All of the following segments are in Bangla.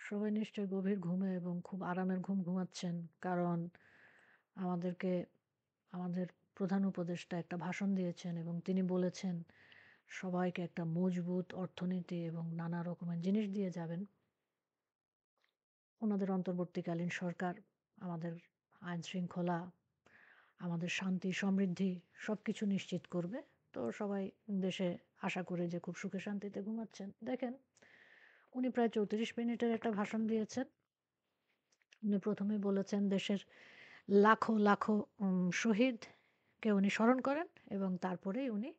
সবাই নিশ্চয়ই গভীর ঘুমে এবং খুব আরামের ঘুম ঘুমাচ্ছেন। কারণ আমাদেরকে আমাদের প্রধান উপদেষ্টা একটা ভাষণ দিয়েছেন এবং তিনি বলেছেন সবাইকে একটা মজবুত অর্থনীতি এবং নানা রকমের জিনিস দিয়ে যাবেন। ওনাদের অন্তর্বর্তীকালীন সরকার আমাদের আইন শৃঙ্খলা, আমাদের শান্তি, সমৃদ্ধি সবকিছু নিশ্চিত করবে। তো সবাই দেশে আশা করে যে খুব সুখে শান্তিতে ঘুমাচ্ছেন। দেখেন, উনি প্রায় ৩৪ মিনিটের একটা ভাষণ দিয়েছেন। উনি ১ম এই বলেছেন দেশের লাখো, লাখো শহীদকে উনি স্মরণ করেন এবং তারপরেই উনি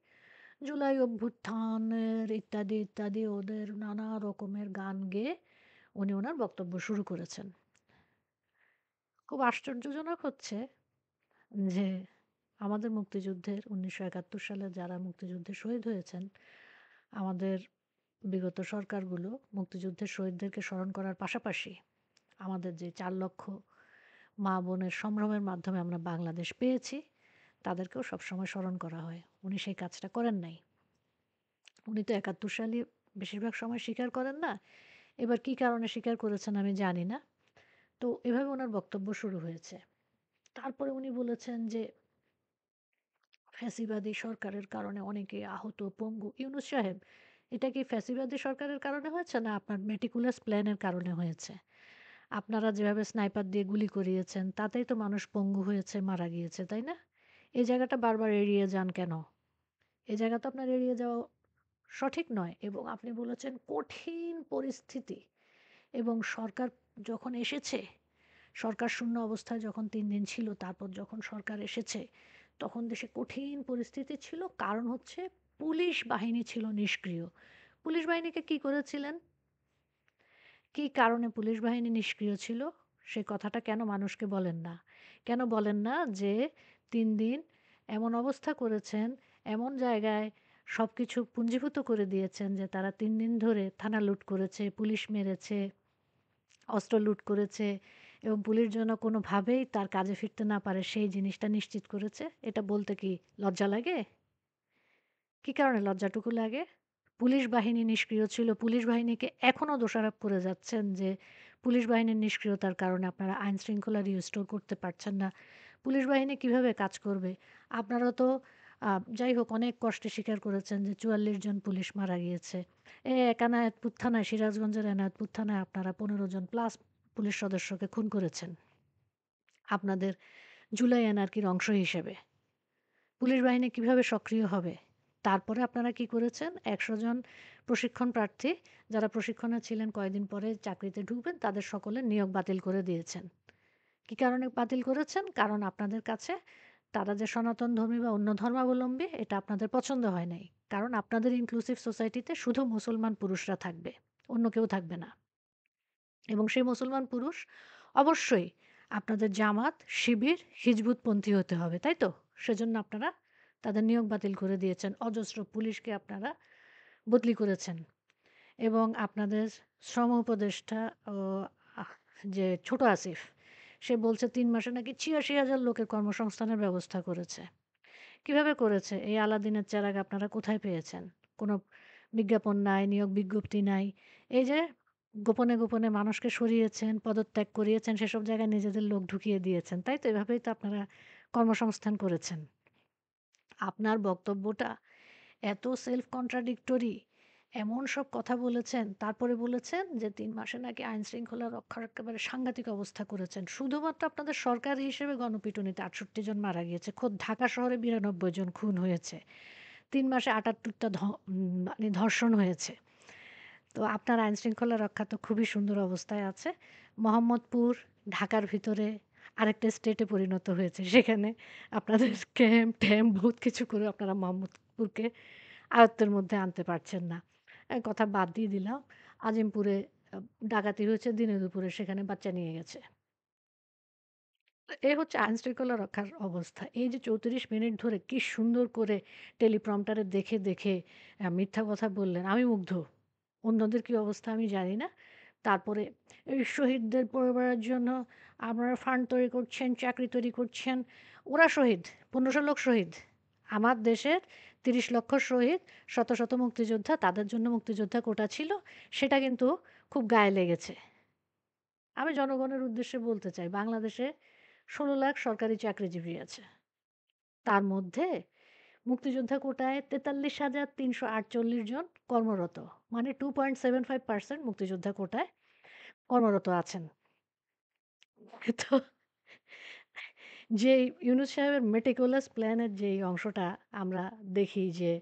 জুলাই অভ্যুত্থানের ইত্যাদি, ইত্যাদি ওদের নানা রকমের গান গেয়ে উনি ওনার বক্তব্য শুরু করেছেন। খুব আশ্চর্যজনক হচ্ছে যে আমাদের মুক্তিযুদ্ধের ১৯৭১ সালে যারা মুক্তিযুদ্ধে শহীদ হয়েছেন, আমাদের বিগত সরকারগুলো মুক্তিযুদ্ধের শহীদদেরকে স্মরণ করার পাশাপাশি আমাদের যে ৪ লক্ষ মা-বোনের সম্ভ্রমের মাধ্যমে আমরা বাংলাদেশ পেয়েছি, তাদেরকেও সবসময় স্মরণ করা হয়। উনি সেই কাজটা করেন নাই। উনি তো ৭১ সালই বেশিরভাগ সময় স্বীকার করেন না। এবার কী কারণে স্বীকার করেছেন আমি জানি না। তো এভাবে উনার বক্তব্য শুরু হয়েছে। তারপরে উনি বলেছেন যে, ফ্যাসিবাদী সরকারের কারণে অনেকে আহত, পঙ্গু। ইউনূস সাহেব, এটা কি ফ্যাসিবাদী সরকারের কারণে হয়েছে না আপনার মেটিকুলাস প্ল্যানের কারণে হয়েছে? আপনারা যেভাবে স্নাইপার দিয়ে গুলি করিয়েছেন, তাতেই তো মানুষ পঙ্গু হয়েছে, মারা গিয়েছে, তাই না? এই জায়গাটা বারবার এড়িয়ে যান কেন? এই জায়গা তো আপনার এড়িয়ে যাওয়া সঠিক নয় এবং আপনি বলেছেন কঠিন পরিস্থিতি এবং সরকার যখন এসেছে, সরকার শূন্য অবস্থায় যখন ৩ দিন ছিল, তারপর যখন সরকার এসেছে, তখন দেশে কঠিন পরিস্থিতি ছিল। কারণ হচ্ছে পুলিশ বাহিনী ছিল নিষ্ক্রিয়। পুলিশ বাহিনীকে কি করেছিলেন? কী কারণে পুলিশ বাহিনী নিষ্ক্রিয় ছিল? সে কথাটা কেন মানুষকে বলেন না? কেন বলেন না যে ৩ দিন এমন অবস্থা করেছেন, এমন জায়গায় সবকিছু পুঞ্জীভূত করে দিয়েছেন যে তারা ৩ দিন ধরে থানা লুট করেছে, পুলিশ মেরেছে, অস্ত্র লুট করেছে এবং পুলিশ যেন কোনোভাবেই তার কাজে ফিরতে না পারে সেই জিনিসটা নিশ্চিত করেছে। এটা বলতে কি লজ্জা লাগে? কী কারণে লজ্জাটুকু লাগে? পুলিশ বাহিনী নিষ্ক্রিয় ছিল। পুলিশ বাহিনীকে এখনও দোষারোপ করে যাচ্ছেন যে, পুলিশ বাহিনীর নিষ্ক্রিয়তার কারণে আপনারা আইন-শৃঙ্খলা রিস্টোর করতে পারছেন না। পুলিশ বাহিনী কিভাবে কাজ করবে? আপনারা তো যাই হোক অনেক কষ্টে স্বীকার করেছেন যে ৪৪ জন পুলিশ মারা গিয়েছে। এনায়েতপুর থানায়, সিরাজগঞ্জের এনায়েতপুর থানায় আপনারা ১৫ জন প্লাস পুলিশ সদস্যকে খুন করেছেন। আপনাদের জুলাই অ্যানার্কির অংশ হিসেবে। পুলিশ বাহিনী কিভাবে সক্রিয় হবে? তারপরে আপনারা কি করেছেন? ১০০ জন প্রশিক্ষণ প্রার্থী যারা প্রশিক্ষণে ছিলেন কয়েকদিন পরে চাকরিতে ঢুকবেন তাদের সকলের নিয়োগ বাতিল করে দিয়েছেন। কি কারণে বাতিল করেছেন? কারণ আপনাদের কাছে তারা যে সনাতন ধর্মী বা অন্য ধর্মাবলম্বী এটা আপনাদের পছন্দ হয় নাই। কারণ আপনাদের ইনক্লুসিভ সোসাইটিতে শুধু মুসলমান পুরুষরা থাকবে। অন্য কেউ থাকবে না। এবং সেই মুসলমান পুরুষ অবশ্যই আপনাদের জামাত, শিবির, হিজবুতপন্থী হতে হবে, তাই তো? সেজন্য আপনারা তাদের নিয়োগ বাতিল করে দিয়েছেন। অজস্র পুলিশকে আপনারা বদলি করেছেন এবং আপনাদের শ্রম উপদেষ্টা ও আহ যে ছোট আসিফ, সে বলছে ৩ মাসে নাকি ৮৬,০০০ লোকের কর্মসংস্থানের ব্যবস্থা করেছে। কিভাবে করেছে? এই আলাদিনের চেরাগ আপনারা কোথায় পেয়েছেন? কোনো বিজ্ঞাপন নাই, নিয়োগ বিজ্ঞপ্তি নাই। এই যে গোপনে, গোপনে মানুষকে সরিয়েছেন, পদত্যাগ করিয়েছেন, সেসব জায়গায় নিজেদের লোক ঢুকিয়ে দিয়েছেন। তাই তো? এভাবেই তো আপনারা কর্মসংস্থান করেছেন। আপনার বক্তব্যটা এত সেলফ কন্ট্রাডিক্টরি, এমন সব কথা বলেছেন, তারপরে বলেছেন যে ৩ মাসে নাকি আইন-শৃঙ্খলা রক্ষার একেবারে সাংঘাতিক অবস্থা করেছেন। শুধুমাত্র আপনাদের সরকার হিসেবে গণপিটুনিতে ৬৮ জন মারা গিয়েছে। খোদ ঢাকা শহরে ৯২ জন খুন হয়েছে। ৩ মাসে ৭৮ টা মানে ধর্ষণ হয়েছে। তো আপনার আইন-শৃঙ্খলা রক্ষা তো খুবই সুন্দর অবস্থায় আছে। মোহাম্মদপুর ঢাকার ভিতরে আরেকটা স্টেটে পরিণত হয়েছে। সেখানে আপনাদের ক্যাম্প-ট্যাম্প বহুত কিছু করে আপনারা মোহাম্মদপুরকে আয়ত্তের মধ্যে আনতে পারছেন না। কথা বাদ দিয়ে দিলাম। আজিমপুরে আ ডাকাতি হয়েছে দিনে দুপুরে, সেখানে বাচ্চা নিয়ে গেছে। এ হচ্ছে আইনশৃঙ্খলা রক্ষার অবস্থা। এই যে ৩৪ মিনিট ধরে কি সুন্দর করে টেলিপ্রম্পটারে দেখে, দেখে মিথ্যা কথা বললেন, আমি মুগ্ধ। অন্যদের কি অবস্থা আমি জানি না। তারপরে এই শহীদদের পরিবারের জন্য আপনারা ফান্ড তৈরি করছেন, চাকরি তৈরি করছেন। ওরা শহীদ, ১৫০০ লোক শহীদ। আমার দেশের ৩০ লক্ষ শহীদ, শত, শত মুক্তিযোদ্ধা, তাদের জন্য মুক্তিযোদ্ধা কোটা ছিল। সেটা কিন্তু খুব গায়ে লেগেছে। আমি জনগণের উদ্দেশ্যে বলতে চাই, বাংলাদেশে ১৬ লাখ সরকারি চাকরিজীবী আছে। তার মধ্যে মুক্তিযোদ্ধা কোটায় ৪৩,৩৪৮ জন কর্মরত। মানে 2.75% মুক্তিযোদ্ধা কোটায় কর্মরত আছেন। তো যে ইউনূস সাহেবের মেটিকুলাস প্ল্যানের যেই অংশটা আমরা দেখি যে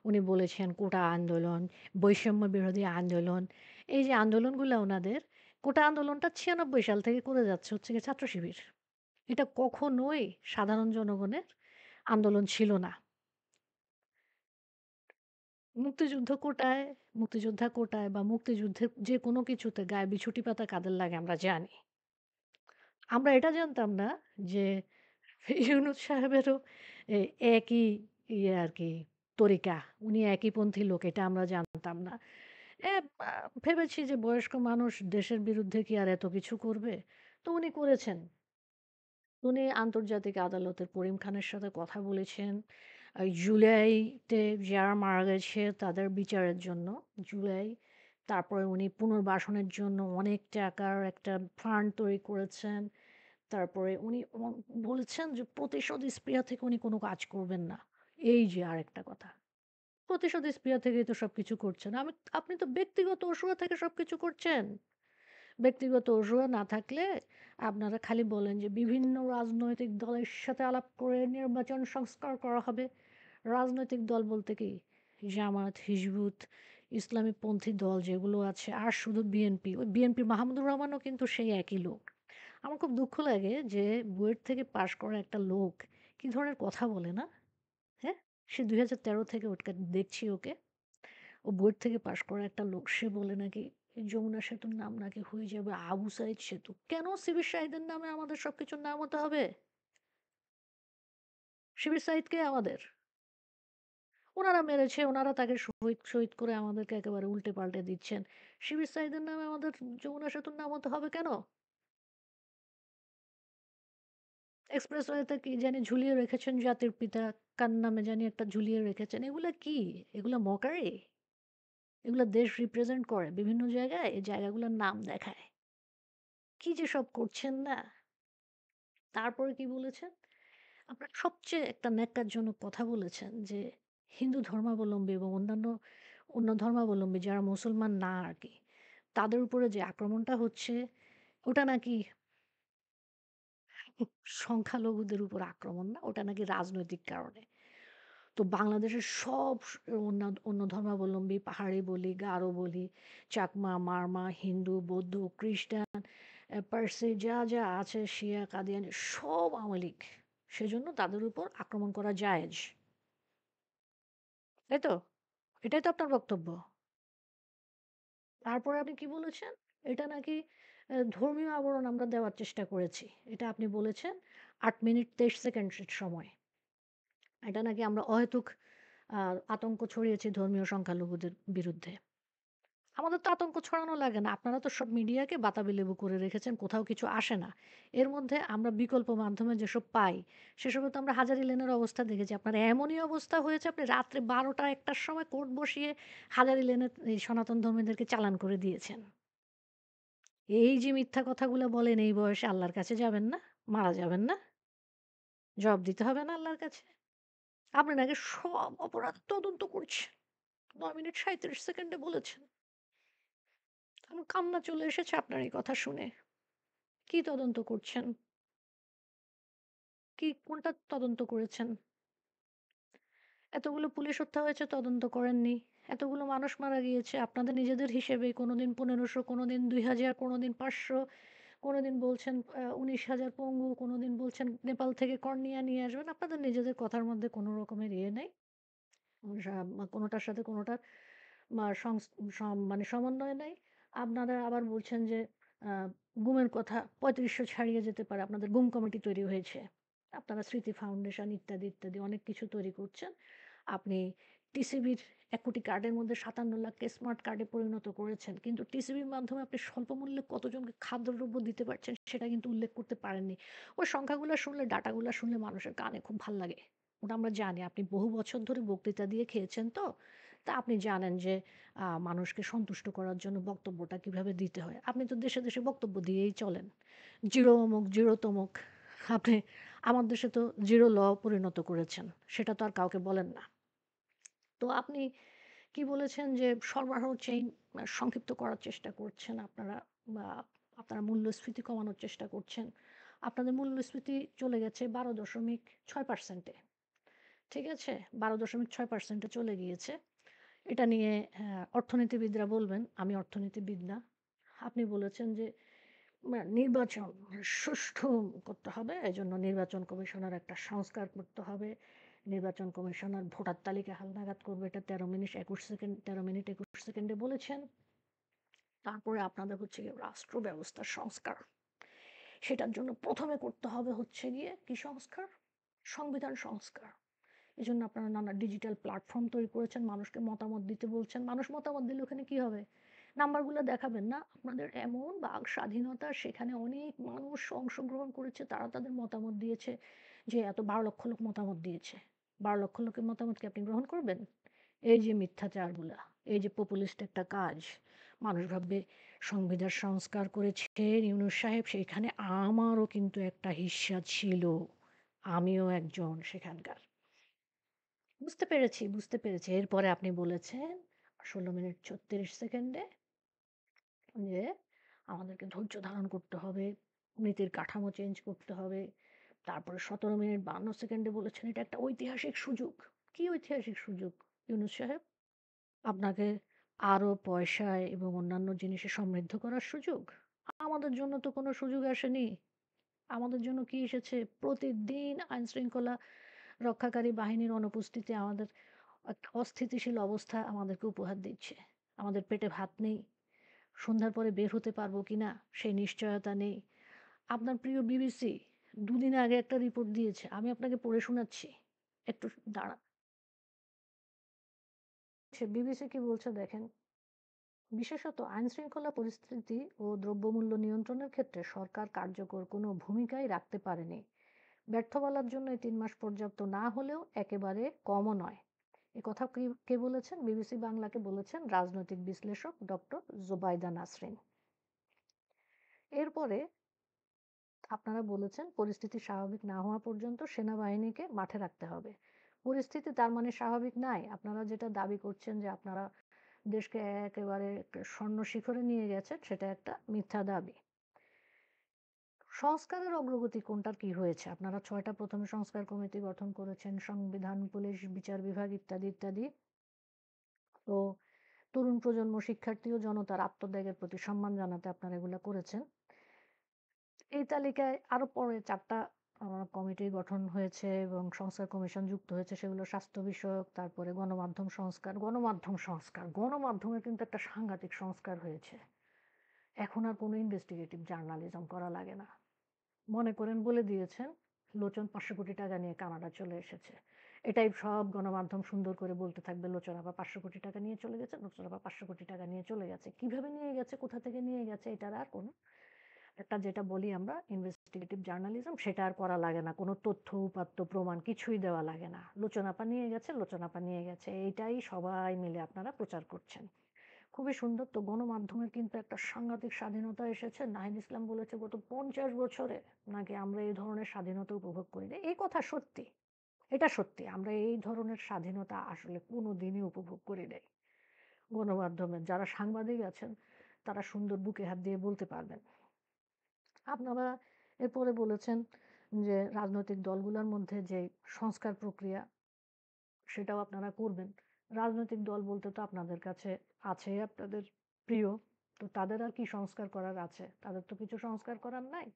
উনি বলেছেন কোটা আন্দোলন, বৈষম্য বিরোধী আন্দোলন, এই যে আন্দোলনগুলা উনাদের, কোটা আন্দোলনটা ৯৬ সাল থেকে করে যাচ্ছে হচ্ছে গিয়ে ছাত্র শিবির। এটা কখনোই সাধারণ জনগণের আন্দোলন ছিল না। মুক্তিযুদ্ধ কোটায়, মুক্তিযোদ্ধা কোটায় বা মুক্তিযুদ্ধের যে কোনো কিছুতে গায়ে বিছুটি পাতা কাদের লাগে আমরা জানি। আমরা এটা জানতাম না যে ইউনূস সাহেবেরও এ একই ইয়ে আরকি তরিকা। উনি একইপন্থী লোক, এটা আমরা জানতাম না। এ আ ভেবেছি যে বয়স্ক মানুষ দেশের বিরুদ্ধে কি আর এত কিছু করবে? তো উনি করেছেন। উনি আন্তর্জাতিক আদালতের করিম খানের সাথে কথা বলেছেন। জুলাইতে যারা মারা গেছে তাদের বিচারের জন্য। জুলাই, তারপরে উনি পুনর্বাসনের জন্য অনেক টাকার একটা ফান্ড তৈরি করেছেন। তারপরে উনি বলেছেন যে প্রতিশোধ স্পৃহা থেকে উনি কোনো কাজ করবেন না। এই যে আরেকটা কথা। প্রতিশোধ স্পৃহা থেকেই তো সবকিছু করছেন। আপনি তো ব্যক্তিগত অজুহাত থেকে সবকিছু করছেন। ব্যক্তিগত অজুহাত না থাকলে আপনারা খালি বলেন যে বিভিন্ন রাজনৈতিক দলের সাথে আলাপ করে নির্বাচন সংস্কার করা হবে। রাজনৈতিক দল বলতে কি? জামাত, হিজবুত, ইসলামীপন্থী দল যেগুলো আছে আর শুধু বিএনপি। ওই বিএনপির মাহমুদুর রহমানও কিন্তু সেই একই লোক। আমার খুব দুঃখ লাগে যে বুয়েট থেকে পাশ করা একটা লোক কি ধরনের কথা বলে না? হ্যাঁ? সে ২০১৩ থেকে ওকে দেখছি ওকে। ও বুয়েট থেকে পাশ করা একটা লোক, সে বলে নাকি এই যমুনা সেতুর নাম নাকি হয়ে যাবে আবু সাইদ সেতু। কেন শিবির শাহিদের নামে আমাদের সবকিছুর নাম হতে হবে? শিবির সাহিদ কে আমাদের? উনারা মেরেছে, উনারা তাকে শহীদ শহীদ করে আমাদেরকে একেবারে উল্টে পাল্টে দিচ্ছেন। শিবির সাহিদের নামে আমাদের যমুনা সেতুর নাম হতে হবে কেন? এক্সপ্রেসওয়েতে কি জানি ঝুলিয়ে রেখেছেন জাতির পিতা, কার নামে জানি একটা ঝুলিয়ে রেখেছেন। এগুলা কি? এগুলা মকারি? এগুলা দেশ রিপ্রেজেন্ট করে বিভিন্ন জায়গায়, এই জায়গাগুলোর নাম দেখায়। কি যে সব করছেন না? তারপরে কি বলেছেন? আপনার সবচেয়ে একটা ন্যাক্কারজনক কথা বলেছেন যে, হিন্দু ধর্মাবলম্বী এবং অন্য ধর্মাবলম্বী যারা মুসলমান না আরকি, তাদের উপরে যে আক্রমণটা হচ্ছে, ওটা নাকি সংখ্যালঘুদের উপর আক্রমণ না, ওটা নাকি রাজনৈতিক কারণে। তো বাংলাদেশের সব অন্য ধর্মাবলম্বী, পাহাড়ি বলি, গারো বলি, চাকমা, মারমা, হিন্দু, বৌদ্ধ, খ্রিস্টান, পার্সি যা আছে, শিয়া, কাদিয়ানি সব আওয়ামী লীগ। সেজন্য তাদের উপর আক্রমণ করা জায়েজ। তাই তো? এটাই তো আপনার বক্তব্য। তারপরে আপনি কি বলেছেন? এটা নাকি ধর্মীয় আবরণ আমরা দেওয়ার চেষ্টা করেছি। এটা আপনি বলেছেন ৮ মিনিট ২৩ সেকেন্ডের সময়। এটা নাকি আমরা অহেতুক আ আতঙ্ক ছড়িয়েছি ধর্মীয় সংখ্যালঘুদের বিরুদ্ধে। আমাদের তো আতঙ্ক ছড়ানো লাগে না। আপনারা তো সব মিডিয়াকে বাতাবি লেবু করে রেখেছেন, কোথাও কিছু আসে না। এর মধ্যে আমরা বিকল্প মাধ্যমে যেসব পাই, সেসবে তো আমরা হাজারী লেনের অবস্থা দেখেছি। আপনার এমনই অবস্থা হয়েছে আপনি রাত্রে ১২টা-১টার সময় কোর্ট বসিয়ে হাজারী লেনের এই সনাতন ধর্মীয়দেরকে চালান করে দিয়েছেন। এই যে মিথ্যা কথাগুলা বলেন এই বয়সে আল্লাহর কাছে যাবেন না? মারা যাবেন না? জবাব দিতে হবে না আল্লাহর কাছে? আপনি নাকি সব অপরাধ তদন্ত করছেন। ৯ মিনিট ৩৭ সেকেন্ডে বলেছেন। আমার কান্না চলে এসেছে আপনার এই কথা শুনে। কি তদন্ত করছেন? কি কোনটা তদন্ত করেছেন? এতগুলো পুলিশ হত্যা হয়েছে তদন্ত করেননি। এতগুলো মানুষ মারা গিয়েছে আপনাদের নিজেদের হিসেবেই কোনোদিন ১৫০০, কোনোদিন ২০০০, কোনোদিন ৫০০, কোনোদিন বলছেন ১৯,০০০ পঙ্গু, কোনোদিন বলছেন নেপাল থেকে কর্নিয়া নিয়ে আসবেন। আপনাদের নিজেদের কথার মধ্যে কোনো রকমের ইয়ে নেই। কোনোটার সাথে কোনোটার মা সংস সম মানে সমন্বয় নাই। আপনারা আবার বলছেন যে আ গুমের কথা ৩৫০০ ছাড়িয়ে যেতে পারে। আপনাদের গুম কমিটি তৈরি হয়েছে। আপনারা স্মৃতি ফাউন্ডেশন ইত্যাদি অনেক কিছু তৈরি করছেন। আপনি টিসিবির ১,০০,০০,০০০ কার্ডের মধ্যে ৫৭,০০,০০০কে স্মার্ট কার্ডে পরিণত করেছেন। কিন্তু টিসিবির মাধ্যমে আপনি স্বল্প মূল্যে কতজনকে খাদ্যদ্রব্য দিতে পারছেন সেটা কিন্তু উল্লেখ করতে পারেননি। ওই সংখ্যাগুলা শুনলে, ডাটাগুলা শুনলে মানুষের কানে খুব ভাল লাগে। ওটা আমরা জানি। আপনি বহু বছর ধরে বক্তৃতা দিয়ে খেয়েছেন তো। তা আপনি জানেন যে মানুষকে সন্তুষ্ট করার জন্য বক্তব্যটা কিভাবে দিতে হয়। আপনি তো দেশে, দেশে বক্তব্য দিয়েই চলেন। জিরো অমুক, জিরো তমুক। আপনি আমার দেশে তো জিরো ল পরিণত করেছেন। সেটা তো আর কাউকে বলেন না। তো আপনি কি বলেছেন যে সরবরাহ চেইন সংক্ষিপ্ত করার চেষ্টা করছেন আপনারা বা আপনারা মূল্যস্ফীতি কমানোর চেষ্টা করছেন। আপনাদের মূল্যস্ফীতি চলে গেছে 12.6% এ। ঠিক আছে? 12.6% এ চলে গিয়েছে। এটা নিয়ে অর্থনীতিবিদরা বলবেন, আমি অর্থনীতিবিদ না। আপনি বলেছেন যে নির্বাচন সুষ্ঠু করতে হবে। এজন্য নির্বাচন কমিশনার একটা সংস্কার করতে হবে। নির্বাচন কমিশনার ভোটার তালিকা হালনাগাদ করবে। এটা ১৩ মিনিট ২১ সেকেন্ডে বলেছেন। তারপরে আপনাদের হচ্ছে গিয়ে রাষ্ট্র ব্যবস্থার সংস্কার। সেটার জন্য ১ম এ করতে হবে হচ্ছে গিয়ে কি সংস্কার? সংবিধান সংস্কার। এজন্য আপনারা নানা ডিজিটাল প্ল্যাটফর্ম তৈরি করেছেন। মানুষকে মতামত দিতে বলছেন। মানুষ মতামত দিলে ওখানে কি হবে? নাম্বারগুলো দেখাবেন না? আপনাদের এমন বাক স্বাধীনতা সেখানে অনেক মানুষ অংশগ্রহণ করেছে। তারা তাদের মতামত দিয়েছে যে এত ১২ লক্ষ লোক মতামত দিয়েছে। ১২ লক্ষ লোকের মতামত কি আপনি গ্রহণ করবেন? এই যে মিথ্যাচারগুলা, এই যে পপুলিস্ট একটা কাজ। মানুষ ভাববে সংবিধান সংস্কার করেছেন ইউনূস সাহেব সেইখানে আমারও কিন্তু একটা হিস্যা ছিল। আমিও একজন সেখানকার। বুঝতে পেরেছি, বুঝতে পেরেছি। এরপরে আপনি বলেছেন ১৬ মিনিট ৩৬ সেকেন্ডে যে আমাদেরকে ধৈর্য ধারণ করতে হবে, নীতির কাঠামো চেঞ্জ করতে হবে। তারপরে ১৭ মিনিট ৫২ সেকেন্ডে বলেছেন এটা একটা ঐতিহাসিক সুযোগ। কি ঐতিহাসিক সুযোগ ইউনূস সাহেব? আপনাকে আরও পয়সায় এবং অন্যান্য জিনিসে সমৃদ্ধ করার সুযোগ? আমাদের জন্য তো কোনো সুযোগ আসেনি। আমাদের জন্য কি এসেছে? প্রতিদিন আইনশৃঙ্খলা রক্ষাকারী বাহিনীর অনুপস্থিতি আমাদের একটা অস্থিতিশীল অবস্থা আমাদেরকে উপহার দিচ্ছে। আমাদের পেটে ভাত নেই। সন্ধ্যার পরে বের হতে পারবো কিনা সেই নিশ্চয়তা নেই। আপনার প্রিয় বিবিসি ২ দিন আগে একটা রিপোর্ট দিয়েছে। আমি আপনাকে পড়ে শোনাচ্ছি। একটু দাঁড়ান। সে বিবিসি কি বলছে দেখেন। বিশেষত আইনশৃঙ্খলা পরিস্থিতি ও দ্রব্যমূল্য নিয়ন্ত্রণের ক্ষেত্রে সরকার কার্যকর কোনো ভূমিকাই রাখতে পারেনি। ব্যর্থ বলার জন্য এই ৩ মাস পর্যাপ্ত না হলেও একেবারে কমও নয়। এ কথা কে বলেছেন? বিবিসি বাংলাকে বলেছেন রাজনৈতিক বিশ্লেষক ডক্টর জোবাইদা নাসরিন। এরপরে আপনারা বলেছেন পরিস্থিতি স্বাভাবিক না হওয়া পর্যন্ত সেনাবাহিনীকে মাঠে রাখতে হবে। পরিস্থিতি তার মানে স্বাভাবিক নাই। আপনারা যেটা দাবি করছেন যে আপনারা দেশকে একেবারে একটা স্বর্ণ শিখরে নিয়ে গেছেন সেটা একটা মিথ্যা দাবি। সংস্কারের অগ্রগতি কোনটার কি হয়েছে? আপনারা ৬ টা ১ম এ সংস্কার কমিটি গঠন করেছেন, সংবিধান, পুলিশ, বিচার বিভাগ ইত্যাদি, ইত্যাদি। তো তরুণ প্রজন্ম, শিক্ষার্থী ও জনতার আত্মত্যাগের প্রতি সম্মান জানাতে আপনারা এগুলা করেছেন। এই তালিকায় আরো পরে ৪ টা কমিটি গঠন হয়েছে এবং সংস্কার কমিশন যুক্ত হয়েছে। সেগুলো স্বাস্থ্য বিষয়ক, তারপরে গণমাধ্যম সংস্কার। গণমাধ্যম সংস্কার, গণমাধ্যমের কিন্তু একটা সাংঘাতিক সংস্কার হয়েছে। এখন আর কোনো ইনভেস্টিগেটিভ জার্নালিজম করা লাগে না। মনে করেন বলে দিয়েছেন, লোচন ৳৫০০ কোটি নিয়ে কানাডা চলে এসেছে। এটাই সব গণমাধ্যম সুন্দর করে বলতে থাকবে, লোচন আপা ৳৫০০ কোটি নিয়ে চলে গেছে, লোচন আপা ৳৫০০ কোটি নিয়ে চলে গেছে। কিভাবে নিয়ে গেছে, কোথা থেকে নিয়ে গেছে এটার আর কোনো একটা যেটা বলি আমরা ইনভেস্টিগেটিভ জার্নালিজম সেটা আর করা লাগে না। কোনো তথ্য, উপাত্ত, প্রমাণ কিছুই দেওয়া লাগে না। লোচন আপা নিয়ে গেছে, লোচন আপা নিয়ে গেছে। এইটাই সবাই মিলে আপনারা প্রচার করছেন। খুবই সুন্দর। তো গণমাধ্যমের কিন্তু একটা সাংঘাতিক স্বাধীনতা এসেছে। নাহিদ ইসলাম বলেছে গত ৫০ বছরে নাকি আমরা এই ধরনের স্বাধীনতা উপভোগ করিনি। এই কথা সত্যি। এটা সত্যি। আমরা এই ধরনের স্বাধীনতা আসলে কোনোদিনই উপভোগ করি নাই। গণমাধ্যমের যারা সাংবাদিক আছেন তারা সুন্দর বুকে হাত দিয়ে বলতে পারবেন। আপনারা এরপরে বলেছেন যে রাজনৈতিক দলগুলোর মধ্যে যে সংস্কার প্রক্রিয়া সেটাও আপনারা করবেন। রাজনৈতিক দল বলতে তো আপনাদের কাছে আছেই আপনাদের প্রিয়। তো তাদের আর কি সংস্কার করার আছে? তাদের তো কিছু সংস্কার করার নাই।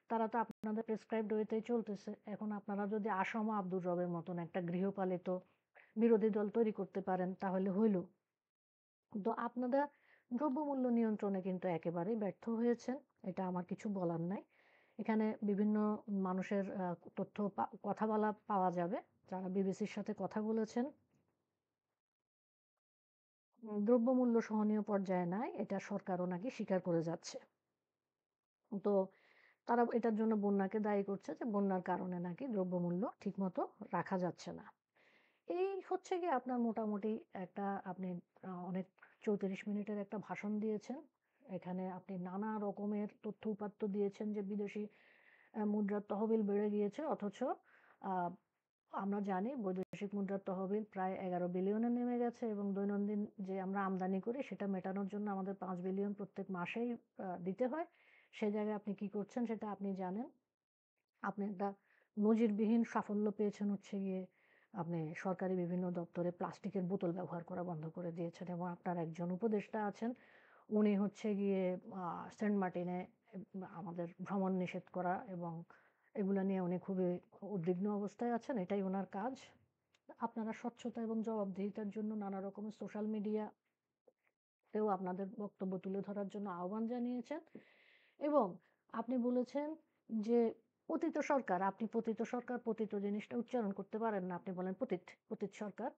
তারা তো আপনাদের প্রেসক্রাইবড ওয়েতেই চলতেছে। এখন আপনারা যদি আসম আব্দুর রবের মতন একটা গৃহপালিত বিরোধী দল তৈরি করতে পারেন তাহলে হইল। তো আপনারা দ্রব্যমূল্য নিয়ন্ত্রণে কিন্তু একেবারেই ব্যর্থ হয়েছেন। এটা আমার কিছু বলার নাই। এখানে বিভিন্ন মানুষের তথ্য কথা বলা পাওয়া যাবে। যারা বিবিসির সাথে কথা বলেছেন। দ্রব্যমূল্য সহনীয় পর্যায়ে নাই, এটা সরকারও নাকি স্বীকার করে যাচ্ছে। তো তারা এটার জন্য বন্যাকে দায়ী করছে যে বন্যার কারণে নাকি দ্রব্যমূল্য ঠিকমতো রাখা যাচ্ছে না। এই হচ্ছে গিয়ে আপনার মোটামুটি একটা আপনি অনেক ৩৪ মিনিটের একটা ভাষণ দিয়েছেন। এখানে আপনি নানা রকমের তথ্য-উপাত্ত দিয়েছেন যে বিদেশি মুদ্রার তহবিল বেড়ে গিয়েছে অথচ আ আমরা জানি বৈদেশিক মুদ্রার তহবিল প্রায় ১১ বিলিয়নে নেমে গেছে এবং দৈনন্দিন যে আমরা আমদানি করি সেটা মেটানোর জন্য আমাদের ৫ বিলিয়ন প্রত্যেক মাসেই দিতে হয়। সে জায়গায় আপনি কি করছেন সেটা আপনি জানেন। আপনি একটা নজিরবিহীন সাফল্য পেয়েছেন হচ্ছে গিয়ে আপনি সরকারি বিভিন্ন দপ্তরে প্লাস্টিকের বোতল ব্যবহার করা বন্ধ করে দিয়েছেন এবং আপনার একজন উপদেষ্টা আছেন উনি হচ্ছে গিয়ে সেন্ট মার্টিনে আমাদের ভ্রমণ নিষেধ করা এবং এগুলা নিয়ে উনি খুবই উদ্বিগ্ন অবস্থায় আছেন। এটাই উনার কাজ। আপনারা স্বচ্ছতা এবং জবাবদিহিতার জন্য নানা রকমের সোশ্যাল মিডিয়াতেও আপনাদের বক্তব্য তুলে ধরার জন্য আহ্বান জানিয়েছেন এবং আপনি বলেছেন যে পতিত সরকার, আপনি পতিত সরকার, পতিত জিনিসটা উচ্চারণ করতে পারেন না। আপনি বলেন পতিত, পতিত সরকার।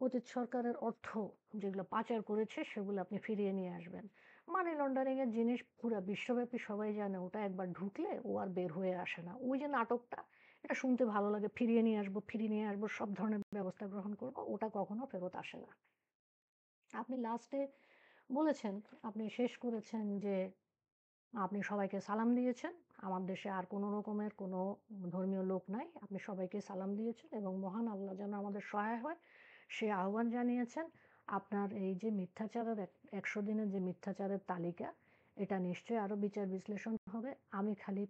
পতিত সরকারের অর্থ যেগুলো পাচার করেছে সেগুলো আপনি ফিরিয়ে নিয়ে আসবেন। মানি লন্ডারিং এর জিনিস পুরা বিশ্বব্যাপী সবাই জানে ওটা একবার ঢুকলে ও আর বের হয়ে আসে না। ওই যে নাটকটা এটা শুনতে ভালো লাগে ফিরিয়ে নিয়ে আসবো, ফিরিয়ে নিয়ে আসবো, সব ধরনের ব্যবস্থা গ্রহণ করব। ওটা কখনো ফেরত আসে না। আপনি লাস্টে বলেছেন, আপনি শেষ করেছেন যে আপনি সবাইকে সালাম দিয়েছেন। আমার দেশে আর কোনো রকমের কোনো ধর্মীয় লোক নাই। আপনি সবাইকে সালাম দিয়েছেন এবং মহান আল্লাহ যেন আমাদের সহায় হয় সে আহ্বান জানিয়েছেন। আপনার এই যে মিথ্যাচারের ১০০ দিনের যে মিথ্যাচারের তালিকা এটা নিশ্চয়ই আরও বিচার বিশ্লেষণ হবে। আমি খালি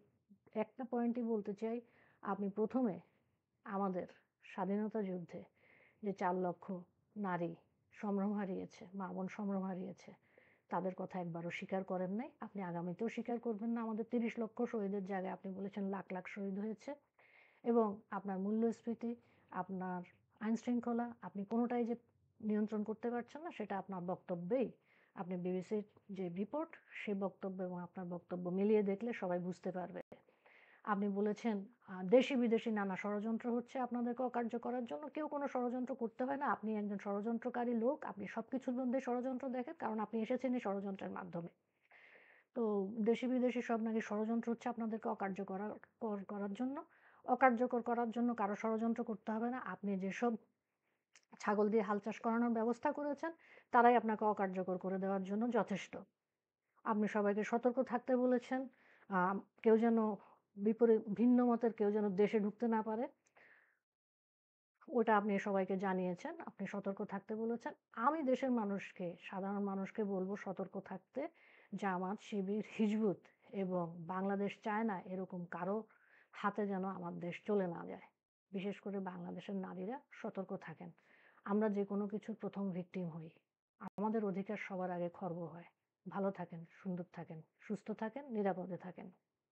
একটা পয়েন্টই বলতে চাই, আপনি ১ম এ আমাদের স্বাধীনতা যুদ্ধে যে ৪ লক্ষ নারী সম্ভ্রম হারিয়েছে, মা-বোন সম্ভ্রম হারিয়েছে তাদের কথা একবারও স্বীকার করেন নাই। আপনি আগামীতেও স্বীকার করবেন না। আমাদের ৩০ লক্ষ শহীদের জায়গায় আপনি বলেছেন লাখ, লাখ শহীদ হয়েছে এবং আপনার মূল্যস্ফীতি, আপনার আইনশৃঙ্খলা আপনি কোনোটাই যে নিয়ন্ত্রণ করতে পারছেন না সেটা আপনার বক্তব্যেই আপনি বিবিসির যে রিপোর্ট সে বক্তব্য এবং আপনার বক্তব্য মিলিয়ে দেখলে সবাই বুঝতে পারবে। আপনি বলেছেন দেশি বিদেশি নানা ষড়যন্ত্র হচ্ছে আপনাদেরকে অকার্য করার জন্য। কেউ কোনো ষড়যন্ত্র করতে হয় না। আপনি একজন ষড়যন্ত্রকারী লোক। আপনি সবকিছুর মধ্যে ষড়যন্ত্র দেখেন কারণ আপনি এসেছেনই ষড়যন্ত্রের মাধ্যমে। তো দেশি বিদেশি সব নাকি ষড়যন্ত্র হচ্ছে আপনাদেরকে করার জন্য। অকার্যকর করার জন্য কারো ষড়যন্ত্র করতে হবে না। আপনি যেসব ছাগল দিয়ে হাল চাষ করানোর ব্যবস্থা করেছেন, তারাই আপনাকে অকার্যকর করে দেওয়ার জন্য যথেষ্ট। আপনি সবাইকে সতর্ক থাকতে বলেছেন। আ কেউ যেন ভিন্ন মতের কেউ যেন দেশে ঢুকতে না পারে। ওটা আপনি সবাইকে জানিয়েছেন। আপনি সতর্ক থাকতে বলেছেন। আমি দেশের মানুষকে, সাধারণ মানুষকে বলব সতর্ক থাকতে। জামাত, শিবির, হিজবুত এবং বাংলাদেশ চায় না এরকম কারো হাতে যেন আমার দেশ চলে না যায়। বিশেষ করে বাংলাদেশের নারীরা সতর্ক থাকেন। আমরা যেকোনো কিছুর ১ম ভিকটিম হই। আমাদের অধিকার সবার আগে খর্ব হয়। ভালো থাকেন, সুন্দর থাকেন, সুস্থ থাকেন, নিরাপদে থাকেন।